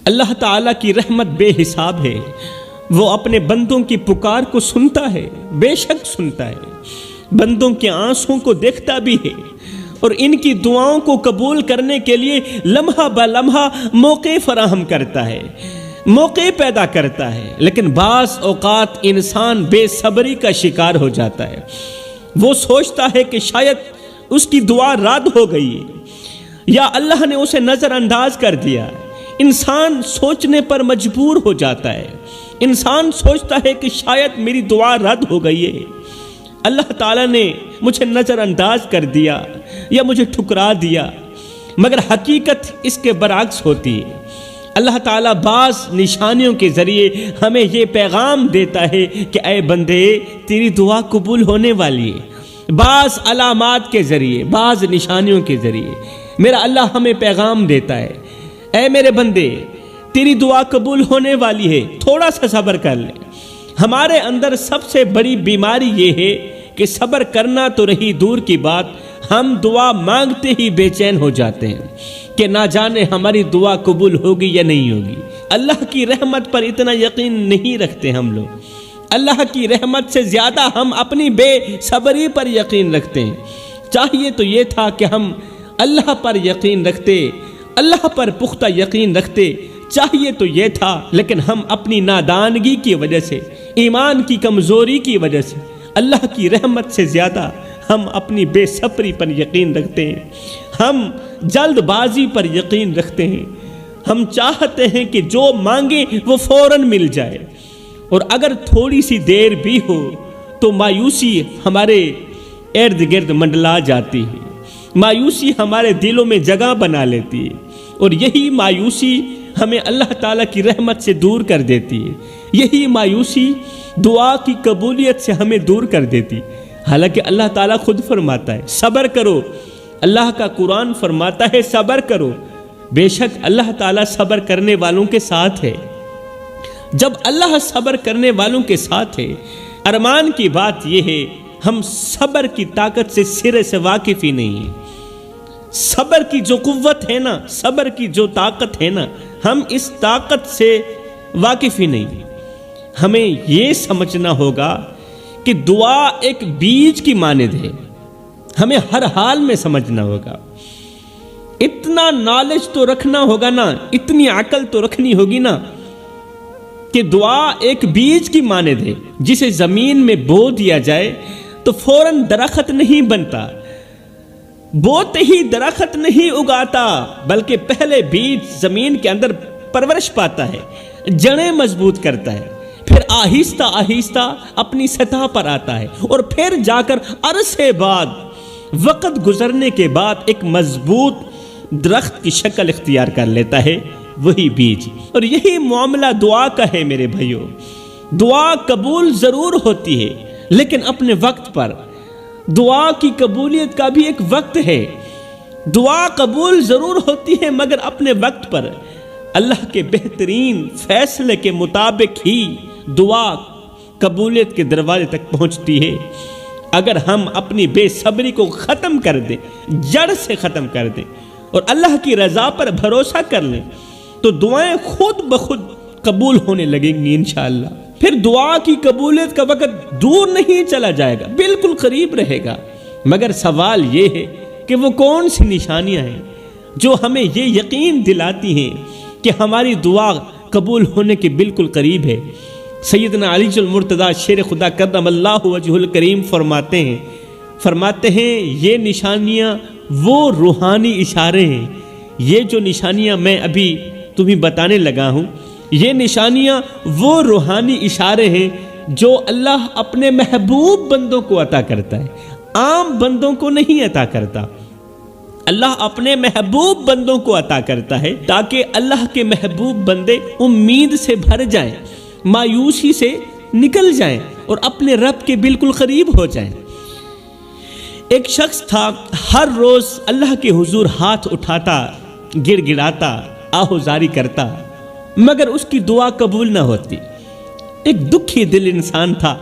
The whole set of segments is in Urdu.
اللہ تعالیٰ کی رحمت بے حساب ہے، وہ اپنے بندوں کی پکار کو سنتا ہے، بے شک سنتا ہے، بندوں کے آنسوں کو دیکھتا بھی ہے اور ان کی دعاؤں کو قبول کرنے کے لیے لمحہ بہ لمحہ موقع فراہم کرتا ہے، موقع پیدا کرتا ہے۔ لیکن بعض اوقات انسان بے صبری کا شکار ہو جاتا ہے، وہ سوچتا ہے کہ شاید اس کی دعا رد ہو گئی یا اللہ نے اسے نظر انداز کر دیا۔ انسان سوچنے پر مجبور ہو جاتا ہے، انسان سوچتا ہے کہ شاید میری دعا رد ہو گئی ہے، اللہ تعالیٰ نے مجھے نظر انداز کر دیا یا مجھے ٹھکرا دیا، مگر حقیقت اس کے برعکس ہوتی ہے۔ اللہ تعالیٰ بعض نشانیوں کے ذریعے ہمیں یہ پیغام دیتا ہے کہ اے بندے تیری دعا قبول ہونے والی ہے۔ بعض علامات کے ذریعے، بعض نشانیوں کے ذریعے میرا اللہ ہمیں پیغام دیتا ہے، اے میرے بندے تیری دعا قبول ہونے والی ہے، تھوڑا سا صبر کر لے۔ ہمارے اندر سب سے بڑی بیماری یہ ہے کہ صبر کرنا تو رہی دور کی بات، ہم دعا مانگتے ہی بے چین ہو جاتے ہیں کہ نہ جانے ہماری دعا قبول ہوگی یا نہیں ہوگی۔ اللہ کی رحمت پر اتنا یقین نہیں رکھتے ہم لوگ، اللہ کی رحمت سے زیادہ ہم اپنی بے صبری پر یقین رکھتے ہیں۔ چاہیے تو یہ تھا کہ ہم اللہ پر یقین رکھتے، اللہ پر پختہ یقین رکھتے، چاہیے تو یہ تھا، لیکن ہم اپنی نادانگی کی وجہ سے، ایمان کی کمزوری کی وجہ سے، اللہ کی رحمت سے زیادہ ہم اپنی بے صبری پر یقین رکھتے ہیں، ہم جلد بازی پر یقین رکھتے ہیں، ہم چاہتے ہیں کہ جو مانگیں وہ فوراً مل جائے، اور اگر تھوڑی سی دیر بھی ہو تو مایوسی ہمارے ارد گرد منڈلا جاتی ہے، مایوسی ہمارے دلوں میں جگہ بنا لیتی ہے، اور یہی مایوسی ہمیں اللہ تعالیٰ کی رحمت سے دور کر دیتی ہے، یہی مایوسی دعا کی قبولیت سے ہمیں دور کر دیتی۔ حالانکہ اللہ تعالیٰ خود فرماتا ہے صبر کرو، اللہ کا قرآن فرماتا ہے صبر کرو، بے شک اللہ تعالیٰ صبر کرنے والوں کے ساتھ ہے۔ جب اللہ صبر کرنے والوں کے ساتھ ہے، ارمان کی بات یہ ہے ہم صبر کی طاقت سے سرے سے واقف ہی نہیں ہیں، صبر کی جو قوت ہے نا، صبر کی جو طاقت ہے نا، ہم اس طاقت سے واقف ہی نہیں ہیں۔ ہمیں یہ سمجھنا ہوگا کہ دعا ایک بیج کی مانند ہے، ہمیں ہر حال میں سمجھنا ہوگا، اتنا نالج تو رکھنا ہوگا نا، اتنی عقل تو رکھنی ہوگی نا کہ دعا ایک بیج کی مانند ہے، جسے زمین میں بو دیا جائے تو فوراً درخت نہیں بنتا، بوتے ہی درخت نہیں اگاتا، بلکہ پہلے بیج زمین کے اندر پرورش پاتا ہے، جڑیں مضبوط کرتا ہے، پھر آہستہ آہستہ اپنی سطح پر آتا ہے، اور پھر جا کر عرصے بعد، وقت گزرنے کے بعد ایک مضبوط درخت کی شکل اختیار کر لیتا ہے، وہی بیج۔ اور یہی معاملہ دعا کا ہے میرے بھائیو، دعا قبول ضرور ہوتی ہے لیکن اپنے وقت پر، دعا کی قبولیت کا بھی ایک وقت ہے، دعا قبول ضرور ہوتی ہے مگر اپنے وقت پر، اللہ کے بہترین فیصلے کے مطابق ہی دعا قبولیت کے دروازے تک پہنچتی ہے۔ اگر ہم اپنی بے صبری کو ختم کر دیں، جڑ سے ختم کر دیں اور اللہ کی رضا پر بھروسہ کر لیں تو دعائیں خود بخود قبول ہونے لگیں گی انشاءاللہ۔ پھر دعا کی قبولیت کا وقت دور نہیں چلا جائے گا، بالکل قریب رہے گا، مگر سوال یہ ہے کہ وہ کون سی نشانیاں ہیں جو ہمیں یہ یقین دلاتی ہیں کہ ہماری دعا قبول ہونے کے بالکل قریب ہے۔ سیدنا علی المرتضیٰ شیر خدا کرم اللہ وجہ الکریم فرماتے ہیں یہ نشانیاں وہ روحانی اشارے ہیں، یہ جو نشانیاں میں ابھی تمہیں بتانے لگا ہوں، یہ نشانیاں وہ روحانی اشارے ہیں جو اللہ اپنے محبوب بندوں کو عطا کرتا ہے، عام بندوں کو نہیں عطا کرتا، اللہ اپنے محبوب بندوں کو عطا کرتا ہے تاکہ اللہ کے محبوب بندے امید سے بھر جائیں، مایوسی سے نکل جائیں اور اپنے رب کے بالکل قریب ہو جائیں۔ ایک شخص تھا، ہر روز اللہ کے حضور ہاتھ اٹھاتا، گڑ گڑاتا، آہوزاری کرتا، مگر اس کی دعا قبول نہ ہوتی۔ ایک دکھی دل انسان تھا،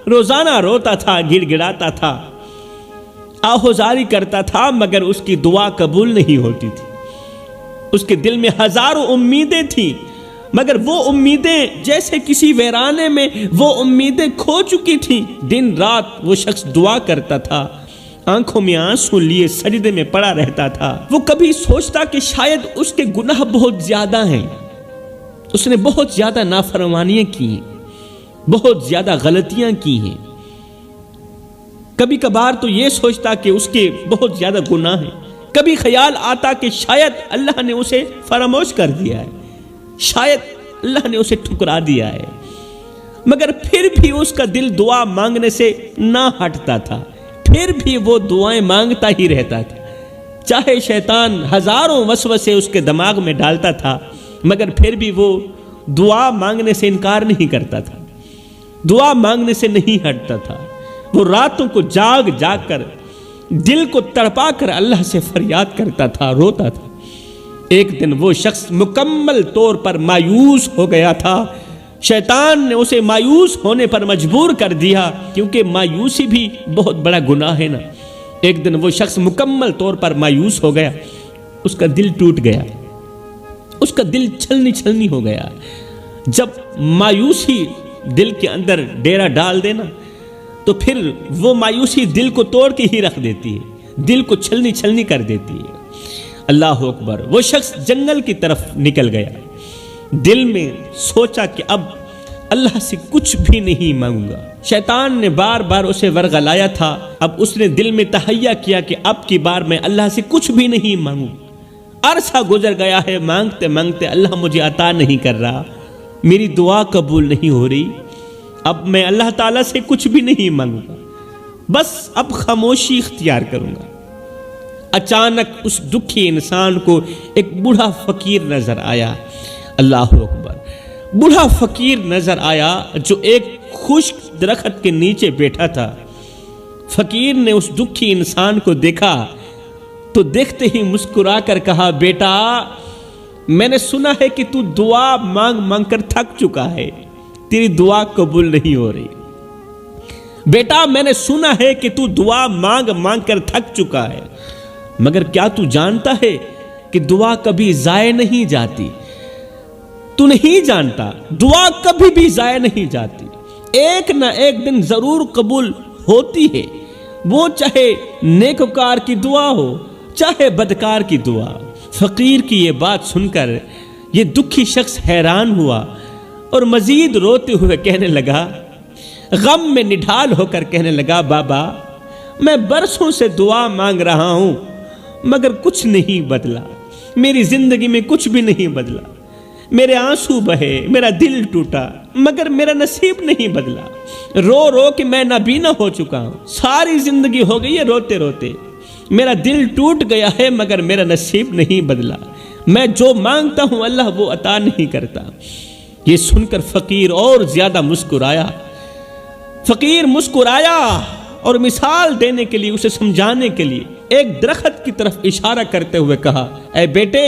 روزانہ روتا تھا، گڑ گڑاتا تھا، آہوزاری کرتا تھا، مگر اس کی دعا قبول نہیں ہوتی تھی۔ اس کے دل میں ہزاروں امیدیں تھیں، مگر وہ امیدیں جیسے کسی ویرانے میں وہ امیدیں کھو چکی تھیں۔ دن رات وہ شخص دعا کرتا تھا، آنکھوں میں آنسو لیے سجدے میں پڑا رہتا تھا۔ وہ کبھی سوچتا کہ شاید اس کے گناہ بہت زیادہ ہیں، اس نے بہت زیادہ نافرمانیاں کی ہیں، بہت زیادہ غلطیاں کی ہیں۔ کبھی کبھار تو یہ سوچتا کہ اس کے بہت زیادہ گناہ ہیں۔ کبھی خیال آتا کہ شاید اللہ نے اسے فراموش کر دیا ہے، شاید اللہ نے اسے ٹھکرا دیا ہے، مگر پھر بھی اس کا دل دعا مانگنے سے نہ ہٹتا تھا، پھر بھی وہ دعائیں مانگتا ہی رہتا تھا۔ چاہے شیطان ہزاروں وسوسے اس کے دماغ میں ڈالتا تھا، مگر پھر بھی وہ دعا مانگنے سے انکار نہیں کرتا تھا، دعا مانگنے سے نہیں ہٹتا تھا۔ وہ راتوں کو جاگ جاگ کر دل کو تڑپا کر اللہ سے فریاد کرتا تھا، روتا تھا۔ ایک دن وہ شخص مکمل طور پر مایوس ہو گیا تھا۔ شیطان نے اسے مایوس ہونے پر مجبور کر دیا، کیونکہ مایوسی بھی بہت بڑا گناہ ہے نا۔ ایک دن وہ شخص مکمل طور پر مایوس ہو گیا، اس کا دل ٹوٹ گیا، اس کا دل چھلنی چھلنی ہو گیا۔ جب مایوسی دل کے اندر ڈیرا ڈال دینا تو پھر وہ مایوسی دل کو توڑ کے ہی رکھ دیتی ہے، دل کو چھلنی چھلنی کر دیتی ہے۔ اللہ اکبر۔ وہ شخص جنگل کی طرف نکل گیا، دل میں سوچا کہ اب اللہ سے کچھ بھی نہیں مانگوں گا۔ شیطان نے بار بار اسے ورغلایا تھا، اب اس نے دل میں تہیہ کیا کہ اب کی بار میں اللہ سے کچھ بھی نہیں مانگوں۔ عرصہ گزر گیا ہے، مانگتے مانگتے اللہ مجھے عطا نہیں کر رہا، میری دعا قبول نہیں ہو رہی، اب میں اللہ تعالیٰ سے کچھ بھی نہیں مانگوں گا، بس اب خاموشی اختیار کروں گا۔ اچانک اس دکھی انسان کو ایک بوڑھا فقیر نظر آیا۔ اللہ اکبر۔ بوڑھا فقیر نظر آیا جو ایک خشک درخت کے نیچے بیٹھا تھا۔ فقیر نے اس دکھی انسان کو دیکھا تو دیکھتے ہی مسکرا کر کہا، بیٹا میں نے سنا ہے کہ تو دعا مانگ مانگ کر تھک چکا ہے، تیری دعا قبول نہیں ہو رہی۔ بیٹا میں نے سنا ہے کہ تو دعا مانگ مانگ کر تھک چکا ہے، مگر کیا تو جانتا ہے کہ دعا کبھی ضائع نہیں جاتی؟ تو نہیں جانتا، دعا کبھی بھی ضائع نہیں جاتی، ایک نہ ایک دن ضرور قبول ہوتی ہے، وہ چاہے نیکوکار کی دعا ہو چاہے بدکار کی دعا۔ فقیر کی یہ بات سن کر یہ دکھی شخص حیران ہوا اور مزید روتے ہوئے کہنے لگا، غم میں نڈھال ہو کر کہنے لگا، بابا میں برسوں سے دعا مانگ رہا ہوں مگر کچھ نہیں بدلا، میری زندگی میں کچھ بھی نہیں بدلا، میرے آنسو بہے، میرا دل ٹوٹا مگر میرا نصیب نہیں بدلا، رو رو کے میں نابینا ہو چکا ہوں، ساری زندگی ہو گئی ہے روتے روتے، میرا دل ٹوٹ گیا ہے مگر میرا نصیب نہیں بدلا، میں جو مانگتا ہوں اللہ وہ عطا نہیں کرتا۔ یہ سن کر فقیر اور زیادہ مسکرایا۔ فقیر مسکرایا اور مثال دینے کے لیے، اسے سمجھانے کے لیے ایک درخت کی طرف اشارہ کرتے ہوئے کہا، اے بیٹے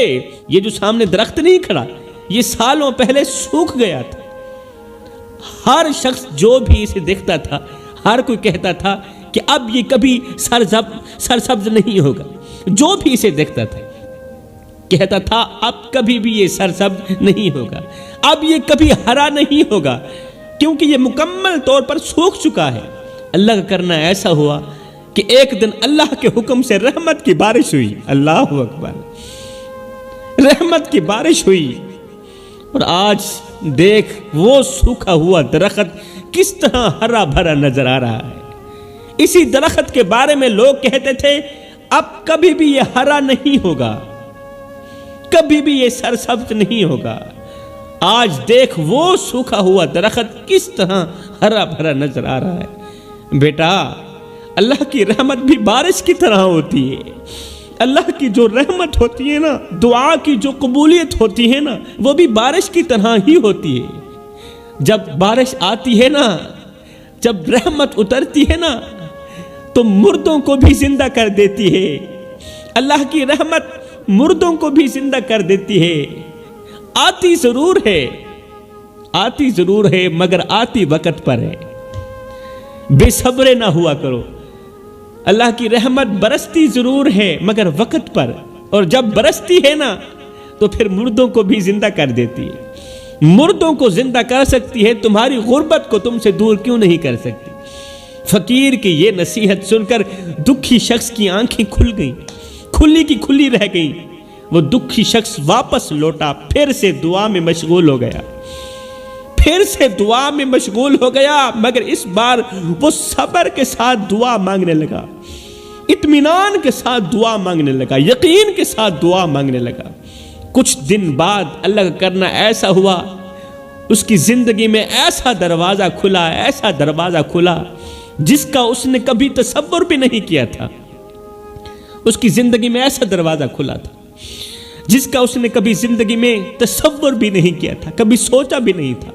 یہ جو سامنے درخت نہیں کھڑا، یہ سالوں پہلے سوکھ گیا تھا، ہر شخص جو بھی اسے دیکھتا تھا ہر کوئی کہتا تھا کہ اب یہ کبھی سرسبز نہیں ہوگا، جو بھی اسے دیکھتا تھا کہتا تھا اب کبھی بھی یہ سرسبز نہیں ہوگا، اب یہ کبھی ہرا نہیں ہوگا، کیونکہ یہ مکمل طور پر سوکھ چکا ہے۔ اللہ کا کرنا ایسا ہوا کہ ایک دن اللہ کے حکم سے رحمت کی بارش ہوئی۔ اللہ اکبر۔ رحمت کی بارش ہوئی اور آج دیکھ وہ سوکھا ہوا درخت کس طرح ہرا بھرا نظر آ رہا ہے۔ اسی درخت کے بارے میں لوگ کہتے تھے اب کبھی بھی یہ ہرا نہیں ہوگا، کبھی بھی یہ سرسبز نہیں ہوگا۔ آج دیکھ وہ سوکھا ہوا درخت کس طرح ہرا بھرا نظر آ رہا ہے۔ بیٹا اللہ کی رحمت بھی بارش کی طرح ہوتی ہے۔ اللہ کی جو رحمت ہوتی ہے نا، دعا کی جو قبولیت ہوتی ہے نا، وہ بھی بارش کی طرح ہی ہوتی ہے۔ جب بارش آتی ہے نا، جب رحمت اترتی ہے نا تو مردوں کو بھی زندہ کر دیتی ہے۔ اللہ کی رحمت مردوں کو بھی زندہ کر دیتی ہے۔ آتی ضرور ہے مگر آتی وقت پر ہے۔ بے صبر نہ ہوا کرو۔ اللہ کی رحمت برستی ضرور ہے مگر وقت پر، اور جب برستی ہے نا تو پھر مردوں کو بھی زندہ کر دیتی ہے۔ مردوں کو زندہ کر سکتی ہے، تمہاری غربت کو تم سے دور کیوں نہیں کر سکتی؟ فقیر کی یہ نصیحت سن کر دکھی شخص کی آنکھیں کھل گئیں، کھلی کی کھلی رہ گئیں۔ وہ دکھی شخص واپس لوٹا، پھر سے دعا میں مشغول ہو گیا، پھر سے دعا میں مشغول ہو گیا، مگر اس بار وہ صبر کے ساتھ دعا مانگنے لگا، اطمینان کے ساتھ دعا مانگنے لگا، یقین کے ساتھ دعا مانگنے لگا۔ کچھ دن بعد اللہ کا کرنا ایسا ہوا، اس کی زندگی میں ایسا دروازہ کھلا، ایسا دروازہ کھلا جس کا اس نے کبھی تصور بھی نہیں کیا تھا۔ اس کی زندگی میں ایسا دروازہ کھلا تھا جس کا اس نے کبھی زندگی میں تصور بھی نہیں کیا تھا، کبھی سوچا بھی نہیں تھا۔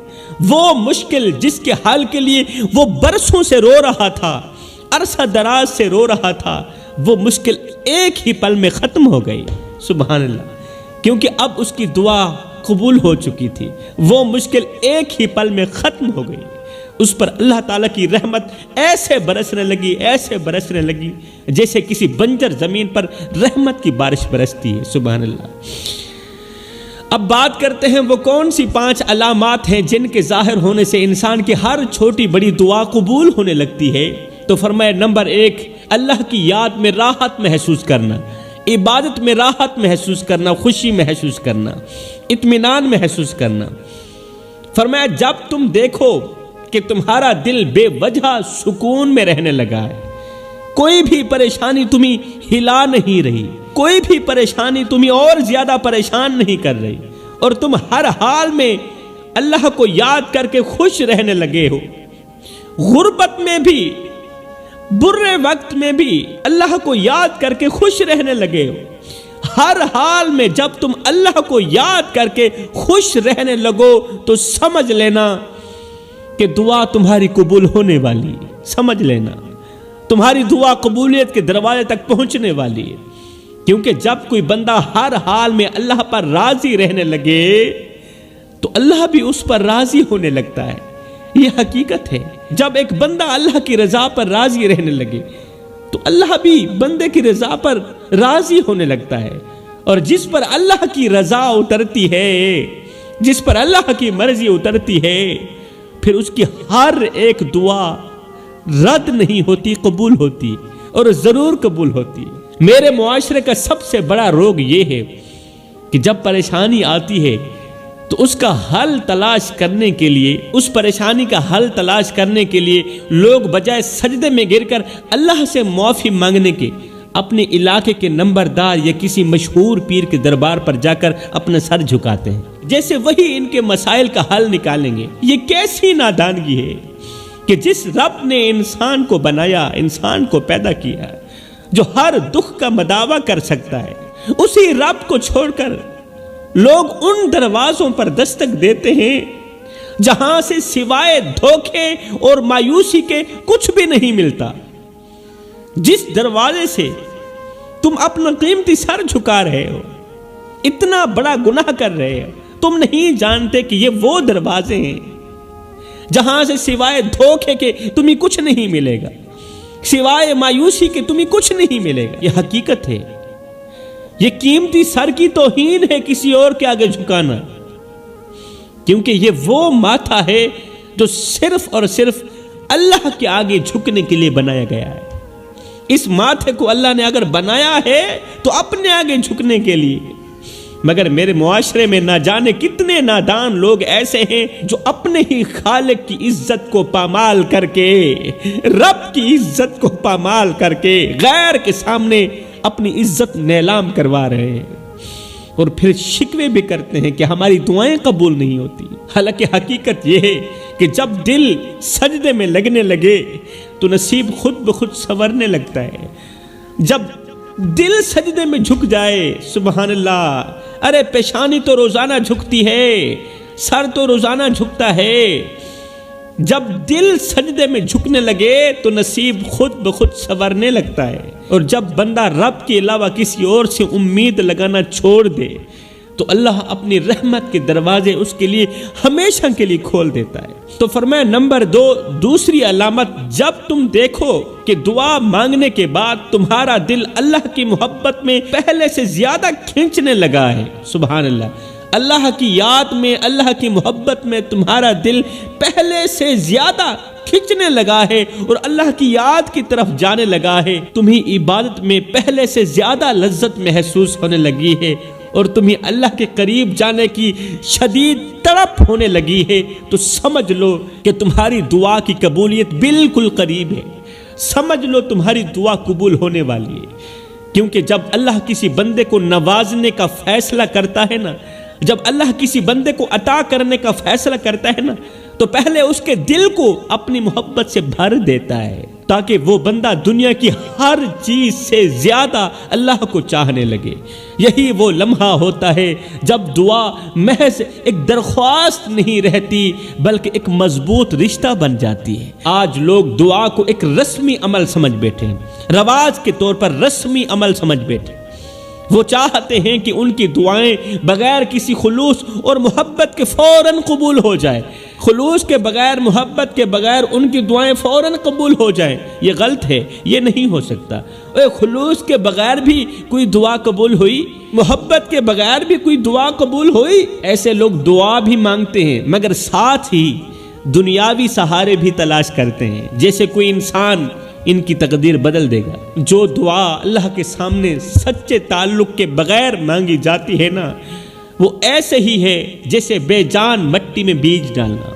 وہ مشکل جس کے حل کے لیے وہ برسوں سے رو رہا تھا، عرصہ دراز سے رو رہا تھا، وہ مشکل ایک ہی پل میں ختم ہو گئی۔ سبحان اللہ، کیونکہ اب اس کی دعا قبول ہو چکی تھی، وہ مشکل ایک ہی پل میں ختم ہو گئی۔ اس پر اللہ تعالیٰ کی رحمت ایسے برسنے لگی، ایسے برسنے لگی جیسے کسی بنجر زمین پر رحمت کی بارش برستی ہے۔ سبحان اللہ۔ اب بات کرتے ہیں وہ کون سی 5 علامات ہیں جن کے ظاہر ہونے سے انسان کی ہر چھوٹی بڑی دعا قبول ہونے لگتی ہے۔ تو فرمایا نمبر 1، اللہ کی یاد میں راحت محسوس کرنا، عبادت میں راحت محسوس کرنا، خوشی محسوس کرنا، اطمینان محسوس کرنا۔ فرمایا جب تم دیکھو کہ تمہارا دل بے وجہ سکون میں رہنے لگا ہے، کوئی بھی پریشانی تمہیں ہلا نہیں رہی، کوئی بھی پریشانی تمہیں اور زیادہ پریشان نہیں کر رہی، اور تم ہر حال میں اللہ کو یاد کر کے خوش رہنے لگے ہو، غربت میں بھی، برے وقت میں بھی اللہ کو یاد کر کے خوش رہنے لگے ہو، ہر حال میں جب تم اللہ کو یاد کر کے خوش رہنے لگو تو سمجھ لینا کہ دعا تمہاری قبول ہونے والی ہے، سمجھ لینا تمہاری دعا قبولیت کے دروازے تک پہنچنے والی ہے۔ کیونکہ جب کوئی بندہ ہر حال میں اللہ پر راضی رہنے لگے تو اللہ بھی اس پر راضی ہونے لگتا ہے، یہ حقیقت ہے۔ جب ایک بندہ اللہ کی رضا پر راضی رہنے لگے تو اللہ بھی بندے کی رضا پر راضی ہونے لگتا ہے، اور جس پر اللہ کی رضا اترتی ہے، جس پر اللہ کی مرضی اترتی ہے، پھر اس کی ہر ایک دعا رد نہیں ہوتی، قبول ہوتی، اور ضرور قبول ہوتی۔ میرے معاشرے کا سب سے بڑا روگ یہ ہے کہ جب پریشانی آتی ہے تو اس کا حل تلاش کرنے کے لیے، اس پریشانی کا حل تلاش کرنے کے لیے لوگ بجائے سجدے میں گر کر اللہ سے معافی مانگنے کے اپنے علاقے کے نمبردار یا کسی مشہور پیر کے دربار پر جا کر اپنا سر جھکاتے ہیں، جیسے وہی ان کے مسائل کا حل نکالیں گے۔ یہ کیسی نادانگی ہے کہ جس رب نے انسان کو بنایا، انسان کو پیدا کیا، جو ہر دکھ کا مداوع کر سکتا ہے، اسی رب کو چھوڑ کر لوگ ان دروازوں پر دستک دیتے ہیں جہاں سے سوائے دھوکے اور مایوسی کے کچھ بھی نہیں ملتا۔ جس دروازے سے تم اپنا قیمتی سر جھکا رہے ہو، اتنا بڑا گناہ کر رہے ہو، تم نہیں جانتے کہ یہ وہ دروازے ہیں جہاں سے سوائے دھوکے کے تمہیں کچھ نہیں ملے گا، سوائے مایوسی کے تمہیں کچھ نہیں ملے گا۔ یہ حقیقت ہے، یہ قیمتی سر کی توہین ہے کسی اور کے آگے جھکانا، کیونکہ یہ وہ ماتھا ہے جو صرف اور صرف اللہ کے آگے جھکنے کے لیے بنایا گیا ہے۔ اس ماتھے کو اللہ نے اگر بنایا ہے تو اپنے آگے جھکنے کے لیے، مگر میرے معاشرے میں نہ جانے کتنے نادان لوگ ایسے ہیں جو اپنے ہی خالق کی عزت کو پامال کر کے، رب کی عزت کو پامال کر کے غیر کے سامنے اپنی عزت نیلام کروا رہے ہیں، اور پھر شکوے بھی کرتے ہیں کہ ہماری دعائیں قبول نہیں ہوتی۔ حالانکہ حقیقت یہ ہے کہ جب دل سجدے میں لگنے لگے تو نصیب خود بخود سنورنے لگتا ہے۔ جب دل سجدے میں جھک جائے، سبحان اللہ، ارے پیشانی تو روزانہ جھکتی ہے، سر تو روزانہ جھکتا ہے، جب دل سجدے میں جھکنے لگے تو نصیب خود بخود سنورنے لگتا ہے، اور جب بندہ رب کے علاوہ کسی اور سے امید لگانا چھوڑ دے تو اللہ اپنی رحمت کے دروازے اس کے لیے ہمیشہ کے لیے کھول دیتا ہے۔ تو فرمایا نمبر 2، دوسری علامت، جب تم دیکھو کہ دعا مانگنے کے بعد تمہارا دل اللہ کی محبت میں پہلے سے زیادہ کھینچنے لگا ہے، سبحان اللہ، اللہ کی یاد میں، اللہ کی محبت میں تمہارا دل پہلے سے زیادہ کھنچنے لگا ہے اور اللہ کی یاد کی طرف جانے لگا ہے، تمہیں عبادت میں پہلے سے زیادہ لذت محسوس ہونے لگی ہے اور تمہیں اللہ کے قریب جانے کی شدید تڑپ ہونے لگی ہے، تو سمجھ لو کہ تمہاری دعا کی قبولیت بالکل قریب ہے۔ سمجھ لو تمہاری دعا قبول ہونے والی ہے، کیونکہ جب اللہ کسی بندے کو نوازنے کا فیصلہ کرتا ہے نا، جب اللہ کسی بندے کو عطا کرنے کا فیصلہ کرتا ہے نا، تو پہلے اس کے دل کو اپنی محبت سے بھر دیتا ہے تاکہ وہ بندہ دنیا کی ہر چیز سے زیادہ اللہ کو چاہنے لگے۔ یہی وہ لمحہ ہوتا ہے جب دعا محض ایک درخواست نہیں رہتی بلکہ ایک مضبوط رشتہ بن جاتی ہے۔ آج لوگ دعا کو ایک رسمی عمل سمجھ بیٹھے ہیں، رواج کے طور پر رسمی عمل سمجھ بیٹھے۔ وہ چاہتے ہیں کہ ان کی دعائیں بغیر کسی خلوص اور محبت کے فوراً قبول ہو جائے، خلوص کے بغیر، محبت کے بغیر ان کی دعائیں فوراً قبول ہو جائیں۔ یہ غلط ہے، یہ نہیں ہو سکتا۔ خلوص کے بغیر بھی کوئی دعا قبول ہوئی، محبت کے بغیر بھی کوئی دعا قبول ہوئی؟ ایسے لوگ دعا بھی مانگتے ہیں مگر ساتھ ہی دنیاوی سہارے بھی تلاش کرتے ہیں، جیسے کوئی انسان ان کی تقدیر بدل دے گا۔ جو دعا اللہ کے سامنے سچے تعلق کے بغیر مانگی جاتی ہے نا، وہ ایسے ہی ہے جیسے بے جان مٹی میں بیج ڈالنا۔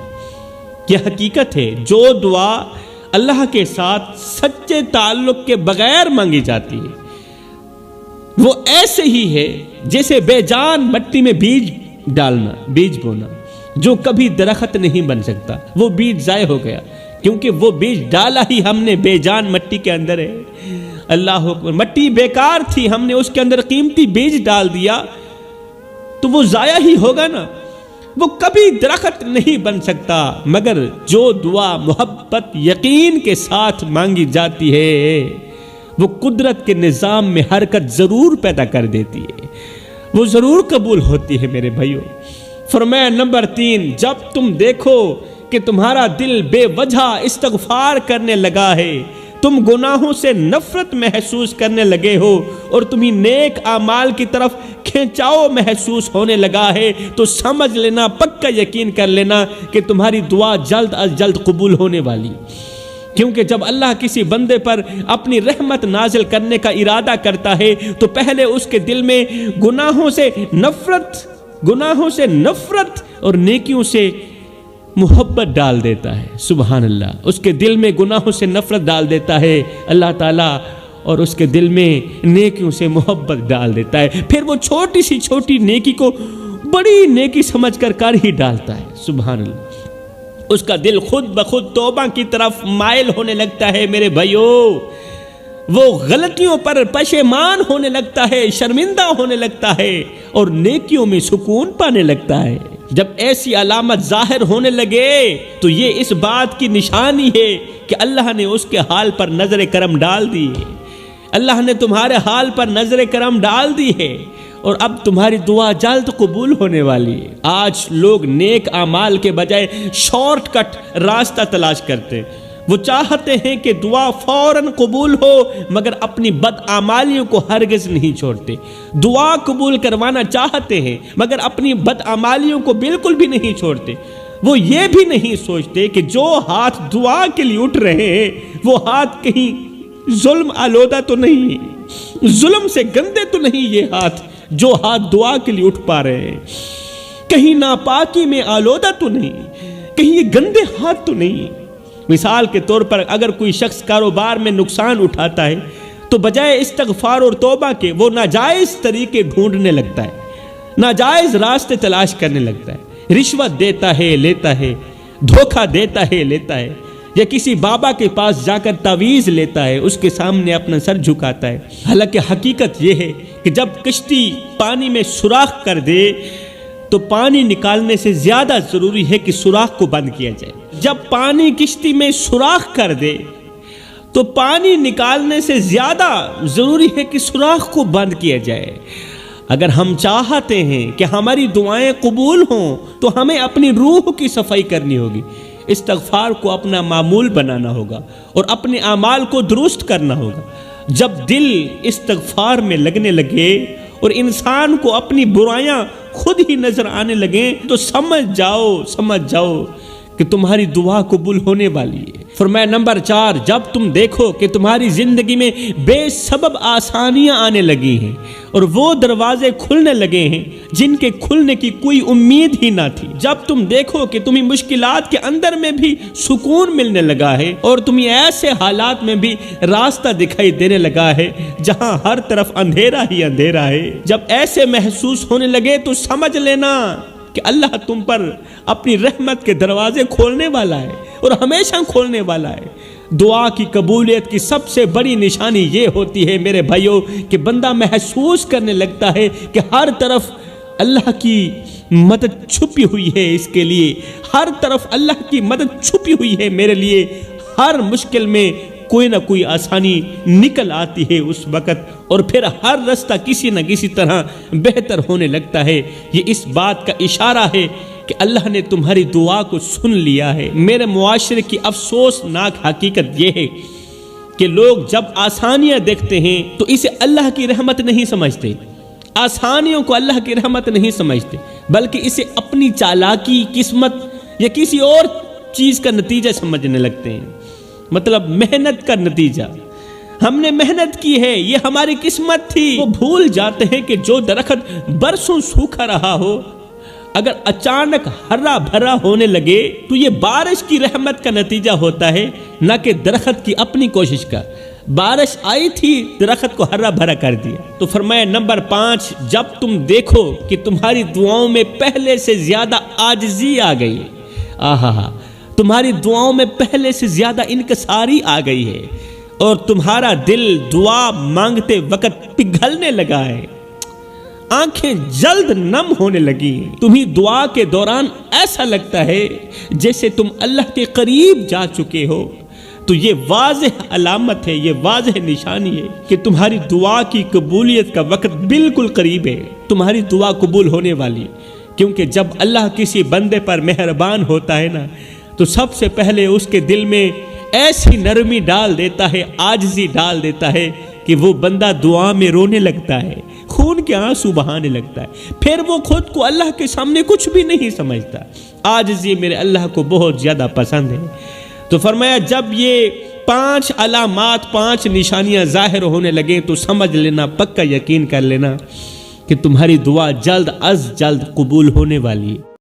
یہ حقیقت ہے، جو دعا اللہ کے ساتھ سچے تعلق کے بغیر مانگی جاتی ہے وہ ایسے ہی ہے جیسے بے جان مٹی میں بیج ڈالنا، بیج بونا، جو کبھی درخت نہیں بن سکتا۔ وہ بیج ضائع ہو گیا کیونکہ وہ بیج ڈالا ہی ہم نے بے جان مٹی کے اندر ہے۔ اللہ اکبر، مٹی بیکار تھی، ہم نے اس کے اندر قیمتی بیج ڈال دیا تو وہ ضائع ہی ہوگا نا، وہ کبھی درخت نہیں بن سکتا۔ مگر جو دعا محبت یقین کے ساتھ مانگی جاتی ہے وہ قدرت کے نظام میں حرکت ضرور پیدا کر دیتی ہے، وہ ضرور قبول ہوتی ہے میرے بھائیوں۔ فرمایا نمبر 3، جب تم دیکھو کہ تمہارا دل بے وجہ استغفار کرنے لگا ہے، تم گناہوں سے نفرت محسوس کرنے لگے ہو اور تمہیں نیک اعمال کی طرف کھینچاؤ محسوس ہونے لگا ہے، تو سمجھ لینا، پکا یقین کر لینا کہ تمہاری دعا جلد از جلد قبول ہونے والی، کیونکہ جب اللہ کسی بندے پر اپنی رحمت نازل کرنے کا ارادہ کرتا ہے تو پہلے اس کے دل میں گناہوں سے نفرت اور نیکیوں سے محبت ڈال دیتا ہے۔ سبحان اللہ، اس کے دل میں گناہوں سے نفرت ڈال دیتا ہے اللہ تعالیٰ، اور اس کے دل میں نیکیوں سے محبت ڈال دیتا ہے۔ پھر وہ چھوٹی سی چھوٹی نیکی کو بڑی نیکی سمجھ کر ہی ڈالتا ہے۔ سبحان اللہ، اس کا دل خود بخود توبہ کی طرف مائل ہونے لگتا ہے میرے بھائیوں، وہ غلطیوں پر پشیمان ہونے لگتا ہے، شرمندہ ہونے لگتا ہے اور نیکیوں میں سکون پانے لگتا ہے۔ جب ایسی علامت ظاہر ہونے لگے تو یہ اس بات کی نشانی ہے کہ اللہ نے اس کے حال پر نظر کرم ڈال دی ہے، اللہ نے تمہارے حال پر نظر کرم ڈال دی ہے اور اب تمہاری دعا جلد قبول ہونے والی ہے۔ آج لوگ نیک اعمال کے بجائے شارٹ کٹ راستہ تلاش کرتے، وہ چاہتے ہیں کہ دعا فوراً قبول ہو مگر اپنی بدعمالیوں کو ہرگز نہیں چھوڑتے۔ دعا قبول کروانا چاہتے ہیں مگر اپنی بدعمالیوں کو بالکل بھی نہیں چھوڑتے۔ وہ یہ بھی نہیں سوچتے کہ جو ہاتھ دعا کے لیے اٹھ رہے ہیں وہ ہاتھ کہیں ظلم آلودہ تو نہیں، ظلم سے گندے تو نہیں یہ ہاتھ جو ہاتھ دعا کے لیے اٹھ پا رہے ہیں، کہیں ناپاکی میں آلودہ تو نہیں، کہیں یہ گندے ہاتھ تو نہیں۔ مثال کے طور پر اگر کوئی شخص کاروبار میں نقصان اٹھاتا ہے تو بجائے استغفار اور توبہ کے وہ ناجائز طریقے ڈھونڈنے لگتا ہے، ناجائز راستے تلاش کرنے لگتا ہے، رشوت دیتا ہے، لیتا ہے، دھوکہ دیتا ہے، لیتا ہے، یا کسی بابا کے پاس جا کر تعویذ لیتا ہے، اس کے سامنے اپنا سر جھکاتا ہے۔ حالانکہ حقیقت یہ ہے کہ جب کشتی پانی میں سوراخ کر دے تو پانی نکالنے سے زیادہ ضروری ہے کہ سوراخ کو بند کیا جائے۔ جب پانی کشتی میں سوراخ کر دے تو پانی نکالنے سے زیادہ ضروری ہے کہ سوراخ کو بند کیا جائے۔ اگر ہم چاہتے ہیں کہ ہماری دعائیں قبول ہوں تو ہمیں اپنی روح کی صفائی کرنی ہوگی، استغفار کو اپنا معمول بنانا ہوگا اور اپنے اعمال کو درست کرنا ہوگا۔ جب دل استغفار میں لگنے لگے اور انسان کو اپنی برائیاں خود ہی نظر آنے لگیں تو سمجھ جاؤ کہ تمہاری دعا قبول ہونے والی ہے۔ فرمایا نمبر 4، جب تم دیکھو کہ تمہاری زندگی میں بے سبب آسانیاں آنے لگی ہیں اور وہ دروازے کھلنے لگے ہیں جن کے کھلنے کی کوئی امید ہی نہ تھی، جب تم دیکھو کہ تمہیں مشکلات کے اندر میں بھی سکون ملنے لگا ہے اور تمہیں ایسے حالات میں بھی راستہ دکھائی دینے لگا ہے جہاں ہر طرف اندھیرا ہی اندھیرا ہے، جب ایسے محسوس ہونے لگے تو سمجھ لینا کہ اللہ تم پر اپنی رحمت کے دروازے کھولنے والا ہے اور ہمیشہ کھولنے والا ہے۔ دعا کی قبولیت کی سب سے بڑی نشانی یہ ہوتی ہے میرے بھائیوں کہ بندہ محسوس کرنے لگتا ہے کہ ہر طرف اللہ کی مدد چھپی ہوئی ہے، اس کے لیے ہر طرف اللہ کی مدد چھپی ہوئی ہے میرے لیے، ہر مشکل میں کوئی نہ کوئی آسانی نکل آتی ہے اس وقت، اور پھر ہر رستہ کسی نہ کسی طرح بہتر ہونے لگتا ہے۔ یہ اس بات کا اشارہ ہے کہ اللہ نے تمہاری دعا کو سن لیا ہے۔ میرے معاشرے کی افسوسناک حقیقت یہ ہے کہ لوگ جب آسانیاں دیکھتے ہیں تو اسے اللہ کی رحمت نہیں سمجھتے، آسانیوں کو اللہ کی رحمت نہیں سمجھتے، بلکہ اسے اپنی چالاکی، قسمت یا کسی اور چیز کا نتیجہ سمجھنے لگتے ہیں، مطلب محنت کا نتیجہ۔ ہم نے محنت کی ہے، یہ ہماری قسمت تھی۔ وہ بھول جاتے ہیں کہ جو درخت برسوں سوکھا رہا ہو اگر اچانک ہرا بھرا ہونے لگے تو یہ بارش کی رحمت کا نتیجہ ہوتا ہے، نہ کہ درخت کی اپنی کوشش کا۔ بارش آئی تھی، درخت کو ہرا بھرا کر دیا۔ تو فرمایا نمبر 5، جب تم دیکھو کہ تمہاری دعاؤں میں پہلے سے زیادہ عاجزی آ گئی، تمہاری دعاؤں میں پہلے سے زیادہ انکساری آ گئی ہے اور تمہارا دل دعا مانگتے وقت پگھلنے لگا ہے، آنکھیں جلد نم ہونے لگی، تمہیں دعا کے دوران ایسا لگتا ہے جیسے تم اللہ کے قریب جا چکے ہو، تو یہ واضح علامت ہے، یہ واضح نشانی ہے کہ تمہاری دعا کی قبولیت کا وقت بالکل قریب ہے، تمہاری دعا قبول ہونے والی، کیونکہ جب اللہ کسی بندے پر مہربان ہوتا ہے نا تو سب سے پہلے اس کے دل میں ایسی نرمی ڈال دیتا ہے، عاجزی ڈال دیتا ہے کہ وہ بندہ دعا میں رونے لگتا ہے، خون کے آنسو بہانے لگتا ہے، پھر وہ خود کو اللہ کے سامنے کچھ بھی نہیں سمجھتا۔ عاجزی میرے اللہ کو بہت زیادہ پسند ہے۔ تو فرمایا جب یہ 5 علامات، 5 نشانیاں ظاہر ہونے لگیں تو سمجھ لینا، پکا یقین کر لینا کہ تمہاری دعا جلد از جلد قبول ہونے والی ہے۔